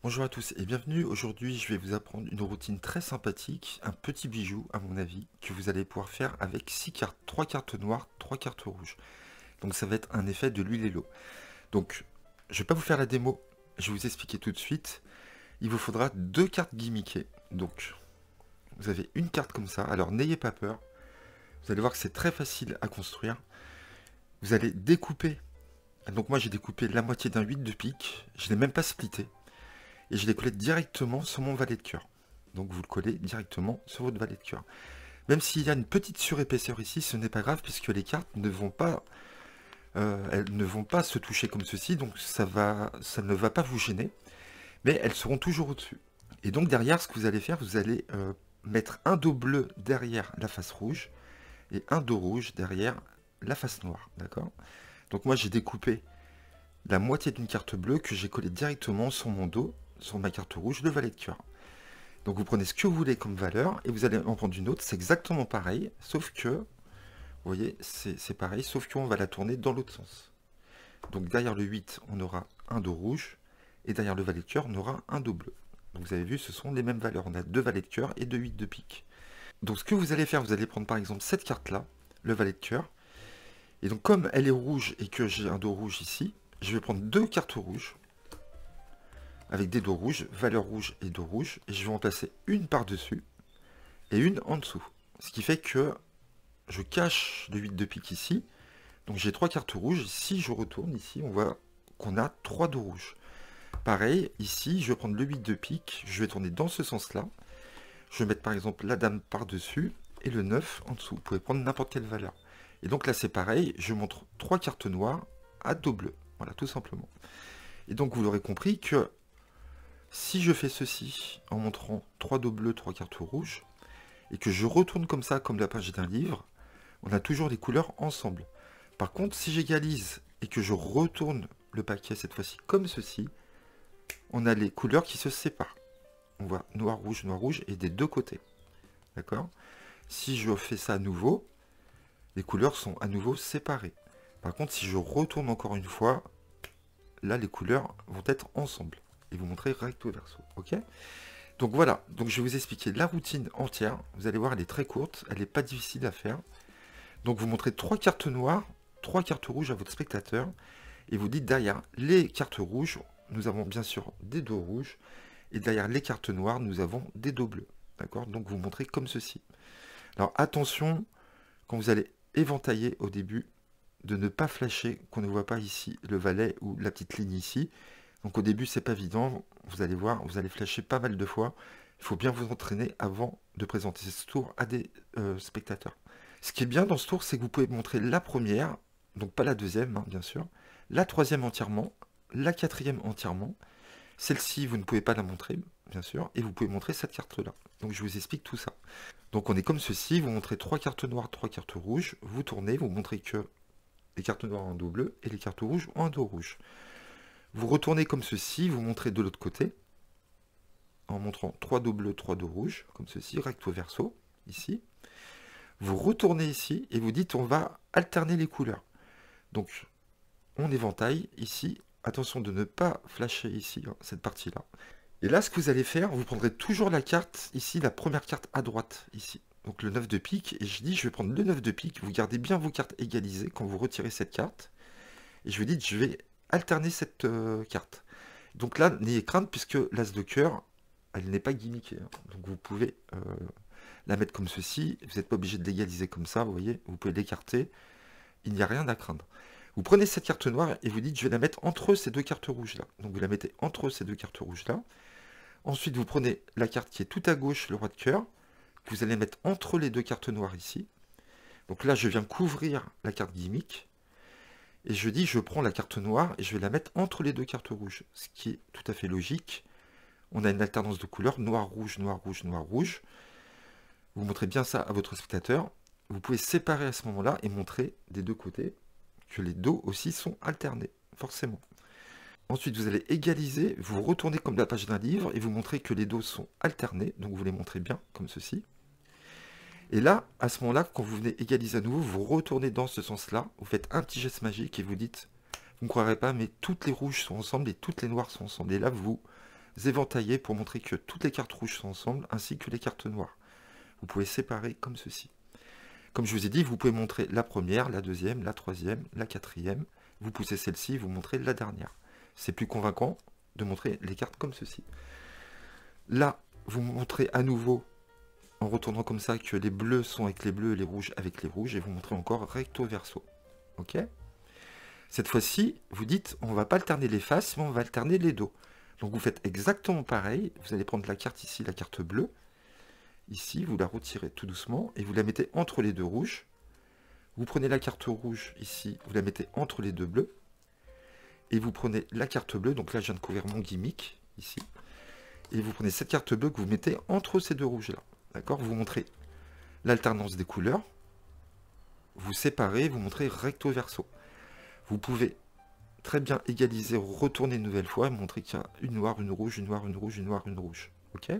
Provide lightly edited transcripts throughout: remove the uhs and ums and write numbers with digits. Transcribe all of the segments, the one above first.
Bonjour à tous et bienvenue. Aujourd'hui, je vais vous apprendre une routine très sympathique, un petit bijou à mon avis, que vous allez pouvoir faire avec 6 cartes, 3 cartes noires, 3 cartes rouges. Donc ça va être un effet de l'huile et l'eau. Donc, je vais pas vous faire la démo, je vais vous expliquer tout de suite. Il vous faudra 2 cartes gimmickées. Donc, vous avez une carte comme ça, alors n'ayez pas peur. Vous allez voir que c'est très facile à construire. Vous allez découper. Donc moi j'ai découpé la moitié d'un 8 de pique, je ne l'ai même pas splitté. Et je l'ai collé directement sur mon valet de cœur. Donc vous le collez directement sur votre valet de cœur. Même s'il y a une petite surépaisseur ici, ce n'est pas grave puisque les cartes ne vont pas, elles ne vont pas se toucher comme ceci, donc ça ne va pas vous gêner, mais elles seront toujours au-dessus. Et donc derrière, ce que vous allez faire, vous allez mettre un dos bleu derrière la face rouge et un dos rouge derrière la face noire, d'accord? Donc moi j'ai découpé la moitié d'une carte bleue que j'ai collée directement sur mon dos, sur ma carte rouge, le valet de cœur. Donc vous prenez ce que vous voulez comme valeur et vous allez en prendre une autre, c'est exactement pareil, sauf que, vous voyez, c'est pareil, sauf qu'on va la tourner dans l'autre sens. Donc derrière le 8, on aura un dos rouge, et derrière le valet de cœur, on aura un dos bleu. Donc vous avez vu, ce sont les mêmes valeurs, on a 2 valets de cœur et 2 8 de pique. Donc ce que vous allez faire, vous allez prendre par exemple cette carte-là, le valet de cœur, et donc comme elle est rouge et que j'ai un dos rouge ici, je vais prendre 2 cartes rouges, avec des dos rouges, valeur rouge et dos rouge, et je vais en placer une par-dessus et une en dessous. Ce qui fait que je cache le 8 de pique ici, donc j'ai 3 cartes rouges. Si je retourne ici, on voit qu'on a 3 dos rouges. Pareil, ici, je vais prendre le 8 de pique, je vais tourner dans ce sens-là. Je vais mettre par exemple la dame par-dessus et le 9 en dessous. Vous pouvez prendre n'importe quelle valeur. Et donc là, c'est pareil, je montre 3 cartes noires à dos bleu. Voilà, tout simplement. Et donc, vous l'aurez compris que si je fais ceci en montrant 3 dos bleus, 3 cartes rouges, et que je retourne comme ça, comme la page d'un livre, on a toujours les couleurs ensemble. Par contre, si j'égalise et que je retourne le paquet cette fois-ci comme ceci, on a les couleurs qui se séparent. On voit noir, rouge, et des deux côtés. D'accord? Si je fais ça à nouveau, les couleurs sont à nouveau séparées. Par contre, si je retourne encore une fois, là, les couleurs vont être ensemble. Et vous montrer recto verso. Ok? Donc voilà, donc je vais vous expliquer la routine entière. Vous allez voir, elle est très courte, elle n'est pas difficile à faire. Donc vous montrez 3 cartes noires, 3 cartes rouges à votre spectateur. Et vous dites derrière les cartes rouges, nous avons bien sûr des dos rouges. Et derrière les cartes noires, nous avons des dos bleus. D'accord? Donc vous montrez comme ceci. Alors attention, quand vous allez éventailler au début, de ne pas flasher, qu'on ne voit pas ici le valet ou la petite ligne ici. Donc au début, c'est pas évident. Vous allez voir, vous allez flasher pas mal de fois. Il faut bien vous entraîner avant de présenter ce tour à des spectateurs. Ce qui est bien dans ce tour, c'est que vous pouvez montrer la première, donc pas la deuxième, hein, bien sûr, la troisième entièrement, la quatrième entièrement. Celle-ci, vous ne pouvez pas la montrer, bien sûr, et vous pouvez montrer cette carte-là. Donc je vous explique tout ça. Donc on est comme ceci, vous montrez 3 cartes noires, 3 cartes rouges, vous tournez, vous montrez que les cartes noires ont un dos bleu et les cartes rouges ont un dos rouge. Vous retournez comme ceci, vous montrez de l'autre côté, en montrant 3 dos bleus, 3 dos rouges, comme ceci, recto verso, ici. Vous retournez ici et vous dites on va alterner les couleurs. Donc on éventaille ici, attention de ne pas flasher ici, hein, cette partie-là. Et là ce que vous allez faire, vous prendrez toujours la carte, ici la première carte à droite, ici. Donc le 9 de pique, et je dis je vais prendre le 9 de pique, vous gardez bien vos cartes égalisées quand vous retirez cette carte. Et je vous dis je vais alterner cette carte. Donc là, n'ayez crainte puisque l'as de cœur, elle n'est pas gimmickée. Hein. Donc vous pouvez la mettre comme ceci. Vous n'êtes pas obligé de l'égaliser comme ça, vous voyez. Vous pouvez l'écarter. Il n'y a rien à craindre. Vous prenez cette carte noire et vous dites je vais la mettre entre ces deux cartes rouges là. Donc vous la mettez entre ces deux cartes rouges là. Ensuite vous prenez la carte qui est tout à gauche, le roi de cœur. Vous allez mettre entre les deux cartes noires ici. Donc là je viens couvrir la carte gimmick. Et je dis, je prends la carte noire et je vais la mettre entre les deux cartes rouges. Ce qui est tout à fait logique. On a une alternance de couleurs, noir, rouge, noir, rouge, noir, rouge. Vous montrez bien ça à votre spectateur. Vous pouvez séparer à ce moment-là et montrer des deux côtés que les dos aussi sont alternés, forcément. Ensuite, vous allez égaliser, vous retournez comme la page d'un livre et vous montrez que les dos sont alternés. Donc vous les montrez bien, comme ceci. Et là, à ce moment-là, quand vous venez égaliser à nouveau, vous retournez dans ce sens-là, vous faites un petit geste magique et vous dites, vous ne croirez pas, mais toutes les rouges sont ensemble et toutes les noires sont ensemble. Et là, vous éventailler pour montrer que toutes les cartes rouges sont ensemble, ainsi que les cartes noires. Vous pouvez séparer comme ceci. Comme je vous ai dit, vous pouvez montrer la première, la deuxième, la troisième, la quatrième. Vous poussez celle-ci, vous montrez la dernière. C'est plus convaincant de montrer les cartes comme ceci. Là, vous montrez à nouveau, en retournant comme ça, que les bleus sont avec les bleus et les rouges avec les rouges, et vous montrez encore recto verso. Ok? Cette fois-ci, vous dites, on ne va pas alterner les faces, mais on va alterner les dos. Donc vous faites exactement pareil. Vous allez prendre la carte ici, la carte bleue. Ici, vous la retirez tout doucement et vous la mettez entre les deux rouges. Vous prenez la carte rouge ici, vous la mettez entre les deux bleus. Et vous prenez la carte bleue, donc là je viens de couvrir mon gimmick, ici. Et vous prenez cette carte bleue que vous mettez entre ces deux rouges-là. D'accord? Vous montrez l'alternance des couleurs. Vous séparez, vous montrez recto verso. Vous pouvez très bien égaliser, retourner une nouvelle fois, et montrer qu'il y a une noire, une rouge, une noire, une rouge, une noire, une rouge. Ok?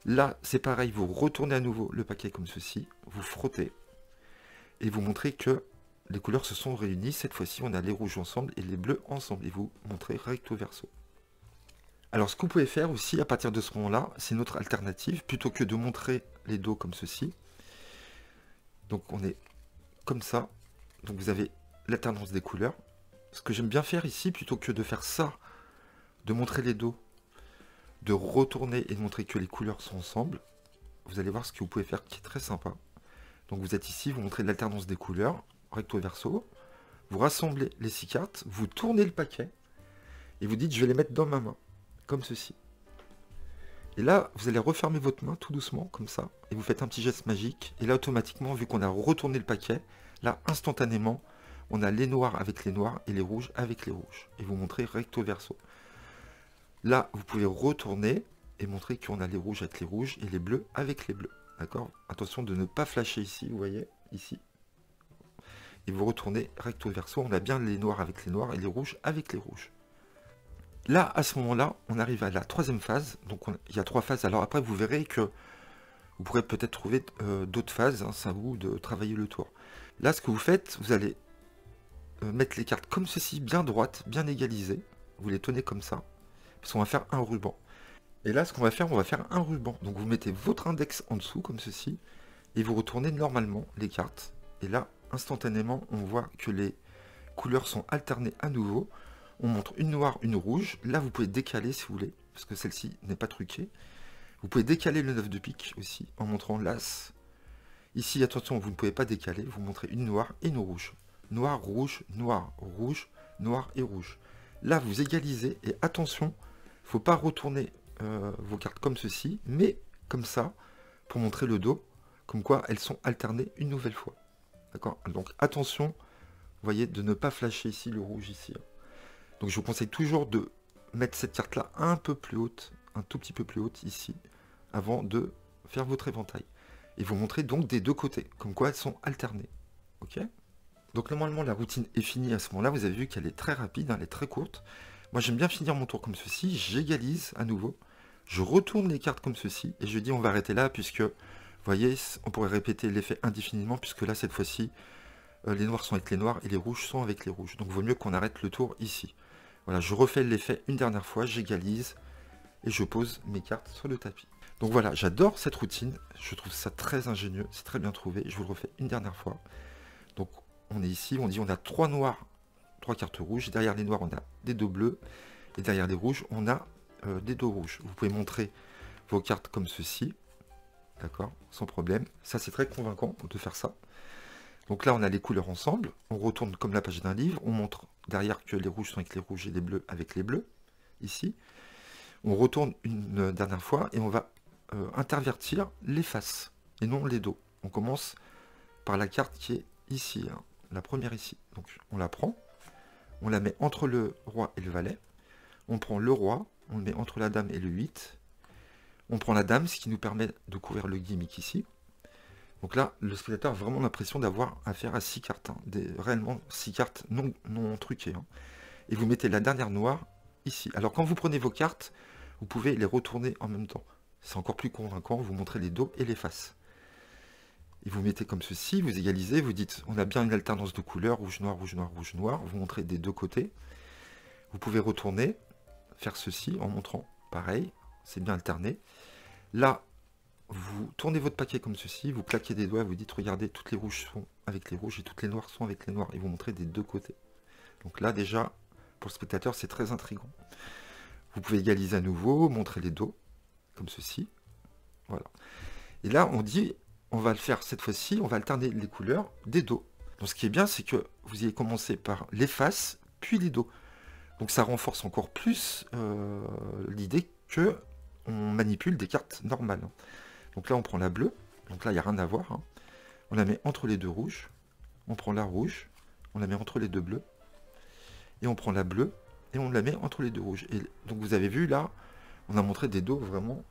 Là, c'est pareil, vous retournez à nouveau le paquet comme ceci, vous frottez, et vous montrez que les couleurs se sont réunies. Cette fois-ci, on a les rouges ensemble et les bleus ensemble, et vous montrez recto verso. Alors, ce que vous pouvez faire aussi, à partir de ce moment-là, c'est une autre alternative, plutôt que de montrer les dos comme ceci. Donc, on est comme ça, donc vous avez l'alternance des couleurs. Ce que j'aime bien faire ici, plutôt que de faire ça, de montrer les dos, de retourner et de montrer que les couleurs sont ensemble, vous allez voir ce que vous pouvez faire qui est très sympa. Donc vous êtes ici, vous montrez l'alternance des couleurs, recto verso, vous rassemblez les 6 cartes, vous tournez le paquet, et vous dites je vais les mettre dans ma main, comme ceci. Et là, vous allez refermer votre main tout doucement, comme ça, et vous faites un petit geste magique, et là automatiquement, vu qu'on a retourné le paquet, là instantanément, on a les noirs avec les noirs et les rouges avec les rouges. Et vous montrez recto verso. Là, vous pouvez retourner et montrer qu'on a les rouges avec les rouges et les bleus avec les bleus. D'accord? Attention de ne pas flasher ici, vous voyez, ici. Et vous retournez recto verso. On a bien les noirs avec les noirs et les rouges avec les rouges. Là, à ce moment-là, on arrive à la troisième phase. Donc, il y a 3 phases. Alors après, vous verrez que vous pourrez peut-être trouver d'autres phases. Hein, c'est à vous de travailler le tour. Là, ce que vous faites, vous allez mettre les cartes comme ceci, bien droites, bien égalisées. Vous les tenez comme ça, parce qu'on va faire un ruban. Et là, ce qu'on va faire, on va faire un ruban. Donc vous mettez votre index en dessous, comme ceci, et vous retournez normalement les cartes. Et là, instantanément, on voit que les couleurs sont alternées à nouveau. On montre une noire, une rouge. Là, vous pouvez décaler si vous voulez, parce que celle-ci n'est pas truquée. Vous pouvez décaler le 9 de pique aussi, en montrant l'as. Ici, attention, vous ne pouvez pas décaler. Vous montrez une noire et une rouge. Noir, rouge, noir, rouge, noir et rouge. Là, vous égalisez et attention, il ne faut pas retourner vos cartes comme ceci, mais comme ça, pour montrer le dos, comme quoi elles sont alternées une nouvelle fois. D'accord? Donc attention, vous voyez, de ne pas flasher ici le rouge ici. Donc je vous conseille toujours de mettre cette carte-là un peu plus haute, un tout petit peu plus haute ici, avant de faire votre éventail. Et vous montrez donc des deux côtés, comme quoi elles sont alternées. Ok? Donc normalement la routine est finie à ce moment-là, vous avez vu qu'elle est très rapide, hein, elle est très courte. Moi j'aime bien finir mon tour comme ceci, j'égalise à nouveau, je retourne les cartes comme ceci, et je dis on va arrêter là, puisque, vous voyez, on pourrait répéter l'effet indéfiniment, puisque là cette fois-ci, les noirs sont avec les noirs, et les rouges sont avec les rouges. Donc il vaut mieux qu'on arrête le tour ici. Voilà, je refais l'effet une dernière fois, j'égalise, et je pose mes cartes sur le tapis. Donc voilà, j'adore cette routine, je trouve ça très ingénieux, c'est très bien trouvé, je vous le refais une dernière fois. Donc on est ici, on dit on a 3 noirs, 3 cartes rouges, derrière les noirs on a des dos bleus, et derrière les rouges on a des dos rouges. Vous pouvez montrer vos cartes comme ceci, d'accord, sans problème. Ça c'est très convaincant de faire ça. Donc là on a les couleurs ensemble, on retourne comme la page d'un livre, on montre derrière que les rouges sont avec les rouges et les bleus avec les bleus, ici. On retourne une dernière fois et on va intervertir les faces et non les dos. On commence par la carte qui est ici, hein, la première ici. Donc on la prend, on la met entre le roi et le valet. On prend le roi, on le met entre la dame et le 8. On prend la dame, ce qui nous permet de couvrir le gimmick ici. Donc là, le spectateur a vraiment l'impression d'avoir affaire à 6 cartes, hein, réellement 6 cartes non truquées. Hein. Et vous mettez la dernière noire ici. Alors quand vous prenez vos cartes, vous pouvez les retourner en même temps. C'est encore plus convaincant, vous montrez les dos et les faces. Et vous mettez comme ceci, vous égalisez, vous dites, on a bien une alternance de couleurs, rouge, noir, rouge, noir, rouge, noir. Vous montrez des deux côtés. Vous pouvez retourner, faire ceci en montrant pareil, c'est bien alterné. Là, vous tournez votre paquet comme ceci, vous claquez des doigts, vous dites, regardez, toutes les rouges sont avec les rouges et toutes les noires sont avec les noirs. Et vous montrez des deux côtés. Donc là, déjà, pour le spectateur, c'est très intriguant. Vous pouvez égaliser à nouveau, montrer les dos, comme ceci. Voilà. Et là, on dit, on va le faire cette fois-ci, on va alterner les couleurs des dos. Donc ce qui est bien, c'est que vous ayez commencé par les faces, puis les dos. Donc ça renforce encore plus l'idée que on manipule des cartes normales. Donc là, on prend la bleue. Donc là, il n'y a rien à voir. Hein. On la met entre les deux rouges. On prend la rouge. On la met entre les deux bleus. Et on prend la bleue. Et on la met entre les deux rouges. Et donc vous avez vu, là, on a montré des dos vraiment,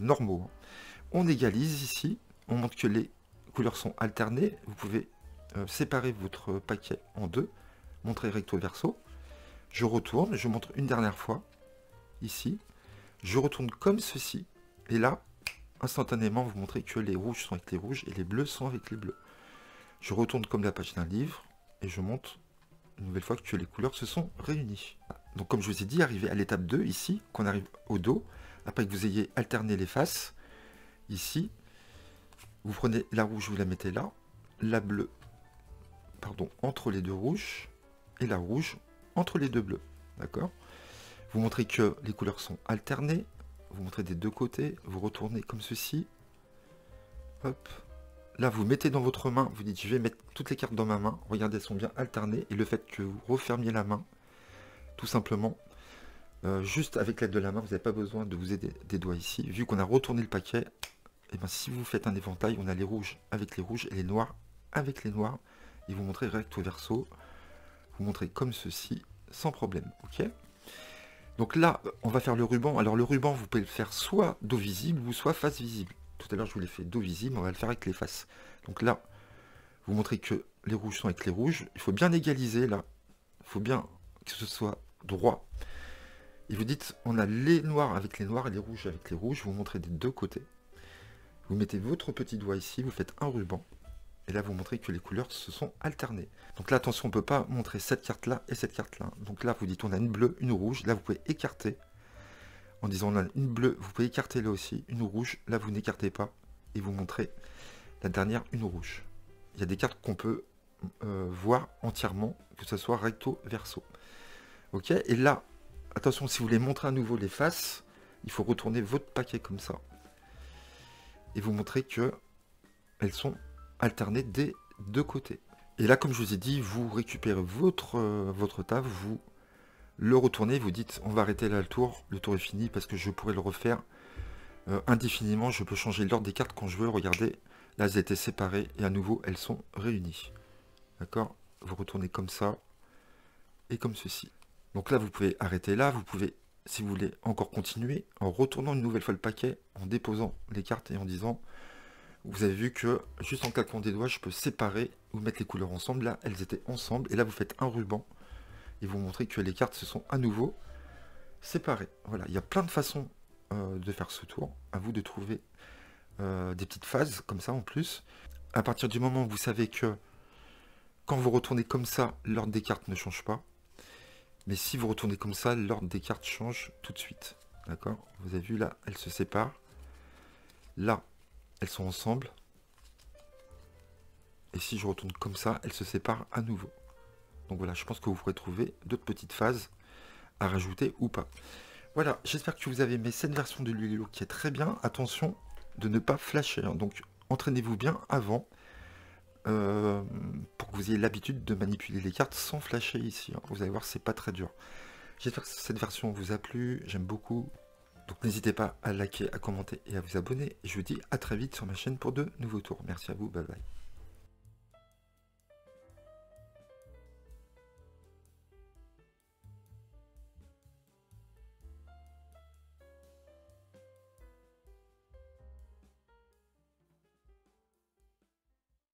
normaux. Hein. On égalise ici. On montre que les couleurs sont alternées. Vous pouvez séparer votre paquet en deux. Montrer recto verso. Je retourne. Je montre une dernière fois. Ici. Je retourne comme ceci. Et là, instantanément, vous montrez que les rouges sont avec les rouges et les bleus sont avec les bleus. Je retourne comme la page d'un livre et je montre une nouvelle fois que les couleurs se sont réunies. Donc comme je vous ai dit, arrivé à l'étape 2, ici, qu'on arrive au dos, après que vous ayez alterné les faces, ici, vous prenez la rouge, vous la mettez là, la bleue, pardon, entre les deux rouges, et la rouge entre les deux bleus. D'accord ? Vous montrez que les couleurs sont alternées, vous montrez des deux côtés, vous retournez comme ceci. Hop. Là, vous mettez dans votre main, vous dites, je vais mettre toutes les cartes dans ma main. Regardez, elles sont bien alternées. Et le fait que vous refermiez la main, tout simplement, juste avec l'aide de la main, vous n'avez pas besoin de vous aider des doigts ici. Vu qu'on a retourné le paquet, et ben, si vous faites un éventail, on a les rouges avec les rouges et les noirs avec les noirs. Et vous montrez recto verso. Vous montrez comme ceci, sans problème. Ok ? Donc là, on va faire le ruban. Alors le ruban, vous pouvez le faire soit dos visible ou soit face visible. Tout à l'heure, je vous l'ai fait dos visible, on va le faire avec les faces. Donc là, vous montrez que les rouges sont avec les rouges. Il faut bien égaliser là. Il faut bien que ce soit droit. Et vous dites, on a les noirs avec les noirs et les rouges avec les rouges. Vous montrez des deux côtés. Vous mettez votre petit doigt ici, vous faites un ruban. Et là, vous montrez que les couleurs se sont alternées. Donc là, attention, on ne peut pas montrer cette carte-là et cette carte-là. Donc là, vous dites, on a une bleue, une rouge. Là, vous pouvez écarter. En disant, on a une bleue, vous pouvez écarter là aussi. Une rouge, là, vous n'écartez pas. Et vous montrez la dernière, une rouge. Il y a des cartes qu'on peut voir entièrement, que ce soit recto, verso. Ok ? Et là, attention, si vous voulez montrer à nouveau les faces, il faut retourner votre paquet comme ça. Et vous montrez que elles sont alterner des deux côtés. Et là, comme je vous ai dit, vous récupérez votre table, vous le retournez, vous dites, on va arrêter là le tour est fini parce que je pourrais le refaire indéfiniment, je peux changer l'ordre des cartes quand je veux, regardez, là elles étaient séparées et à nouveau elles sont réunies. D'accord ? Vous retournez comme ça et comme ceci. Donc là, vous pouvez arrêter là, vous pouvez, si vous voulez, encore continuer en retournant une nouvelle fois le paquet, en déposant les cartes et en disant... Vous avez vu que juste en claquant des doigts, je peux séparer ou mettre les couleurs ensemble. Là, elles étaient ensemble. Et là, vous faites un ruban. Et vous montrez que les cartes se sont à nouveau séparées. Voilà, il y a plein de façons de faire ce tour. À vous de trouver des petites phases comme ça en plus. À partir du moment où vous savez que quand vous retournez comme ça, l'ordre des cartes ne change pas. Mais si vous retournez comme ça, l'ordre des cartes change tout de suite. D'accord ? Vous avez vu là, elles se séparent. Là, elles sont ensemble. Et si je retourne comme ça, elles se séparent à nouveau. Donc voilà, je pense que vous pourrez trouver d'autres petites phases à rajouter ou pas. Voilà, j'espère que vous avez aimé cette version de l'Ulilo qui est très bien. Attention de ne pas flasher. Hein. Donc entraînez-vous bien avant pour que vous ayez l'habitude de manipuler les cartes sans flasher ici. Hein. Vous allez voir, c'est pas très dur. J'espère que cette version vous a plu. J'aime beaucoup. Donc n'hésitez pas à liker, à commenter et à vous abonner. Et je vous dis à très vite sur ma chaîne pour de nouveaux tours. Merci à vous, bye bye.